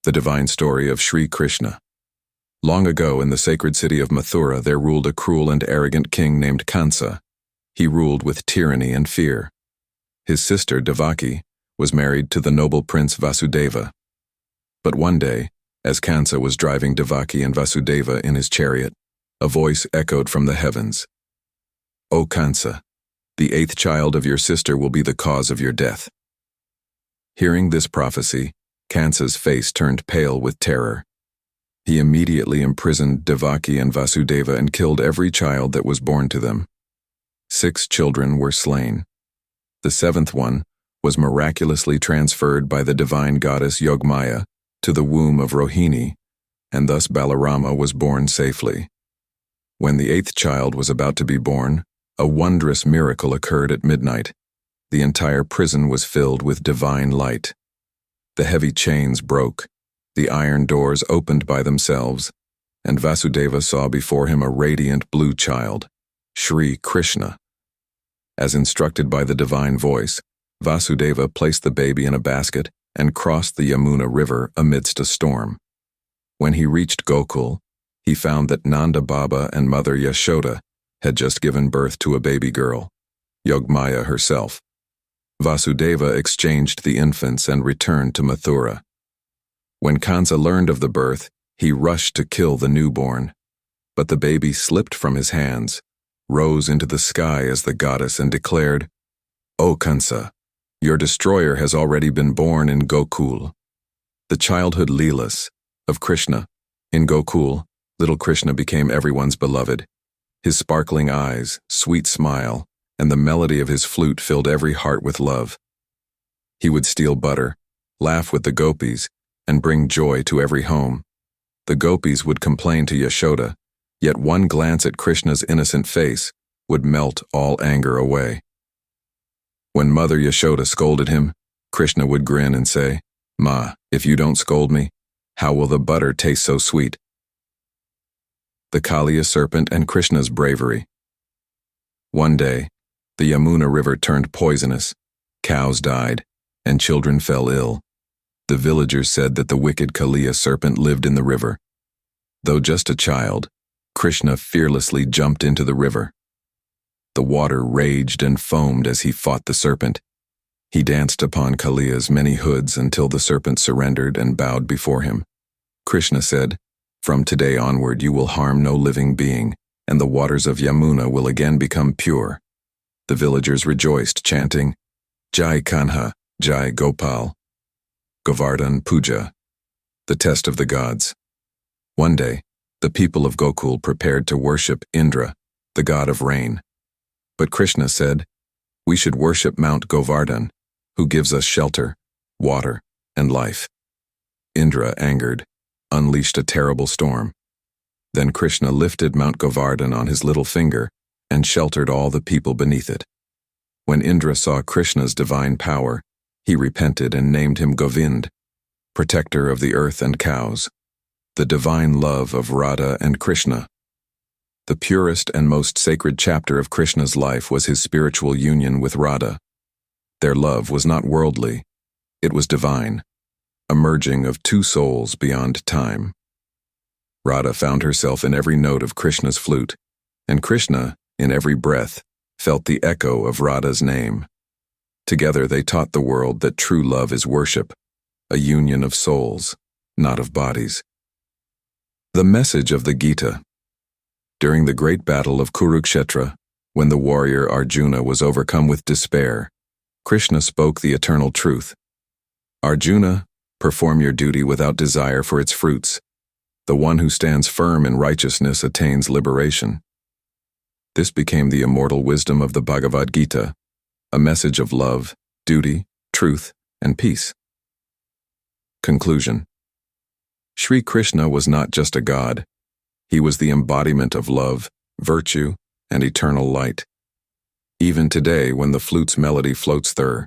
The divine story of Shree Krishna. Long ago in the sacred city of Mathura there ruled a cruel and arrogant king named Kansa. He ruled with tyranny and fear. His sister, Devaki, was married to the noble prince Vasudeva. But one day, as Kansa was driving Devaki and Vasudeva in his chariot, a voice echoed from the heavens. "O Kansa, the 8th child of your sister will be the cause of your death." Hearing this prophecy, Kansa's face turned pale with terror. He immediately imprisoned Devaki and Vasudeva and killed every child that was born to them. 6 children were slain. The 7th one was miraculously transferred by the divine goddess Yogmaya to the womb of Rohini, and thus Balarama was born safely. When the 8th child was about to be born, a wondrous miracle occurred at midnight. The entire prison was filled with divine light. The heavy chains broke, the iron doors opened by themselves, and Vasudeva saw before him a radiant blue child, Shree Krishna. As instructed by the divine voice, Vasudeva placed the baby in a basket and crossed the Yamuna River amidst a storm. When he reached Gokul, he found that Nanda Baba and Mother Yashoda had just given birth to a baby girl, Yogmaya herself. Vasudeva exchanged the infants and returned to Mathura. When Kansa learned of the birth, he rushed to kill the newborn. But the baby slipped from his hands, rose into the sky as the goddess and declared, "O Kansa, your destroyer has already been born in Gokul." The childhood Leelas of Krishna. In Gokul, little Krishna became everyone's beloved. His sparkling eyes, sweet smile, and the melody of his flute filled every heart with love. He would steal butter, laugh with the gopis, and bring joy to every home. The gopis would complain to Yashoda, yet one glance at Krishna's innocent face would melt all anger away. When Mother Yashoda scolded him, Krishna would grin and say, "Ma, if you don't scold me, how will the butter taste so sweet?" The Kaliya serpent and Krishna's bravery. One day, the Yamuna River turned poisonous, cows died, and children fell ill. The villagers said that the wicked Kaliya serpent lived in the river. Though just a child, Krishna fearlessly jumped into the river. The water raged and foamed as he fought the serpent. He danced upon Kaliya's many hoods until the serpent surrendered and bowed before him. Krishna said, "From today onward you will harm no living being, and the waters of Yamuna will again become pure." The villagers rejoiced, chanting, "Jai Kanha, Jai Gopal, Govardhan Puja," the test of the gods. One day, the people of Gokul prepared to worship Indra, the god of rain. But Krishna said, "We should worship Mount Govardhan, who gives us shelter, water, and life." Indra, angered, unleashed a terrible storm. Then Krishna lifted Mount Govardhan on his little finger and sheltered all the people beneath it. When Indra saw Krishna's divine power, he repented and named him Govind, protector of the earth and cows. The divine love of Radha and Krishna. The purest and most sacred chapter of Krishna's life was his spiritual union with Radha. Their love was not worldly, it was divine, a merging of 2 souls beyond time. Radha found herself in every note of Krishna's flute, and Krishna, in every breath, felt the echo of Radha's name. Together they taught the world that true love is worship, a union of souls, not of bodies. The message of the Gita. During the great battle of Kurukshetra, when the warrior Arjuna was overcome with despair, Krishna spoke the eternal truth. "Arjuna, perform your duty without desire for its fruits. The one who stands firm in righteousness attains liberation." This became the immortal wisdom of the Bhagavad Gita, a message of love, duty, truth, and peace. Conclusion. Sri Krishna was not just a god. He was the embodiment of love, virtue, and eternal light. Even today, when the flute's melody floats through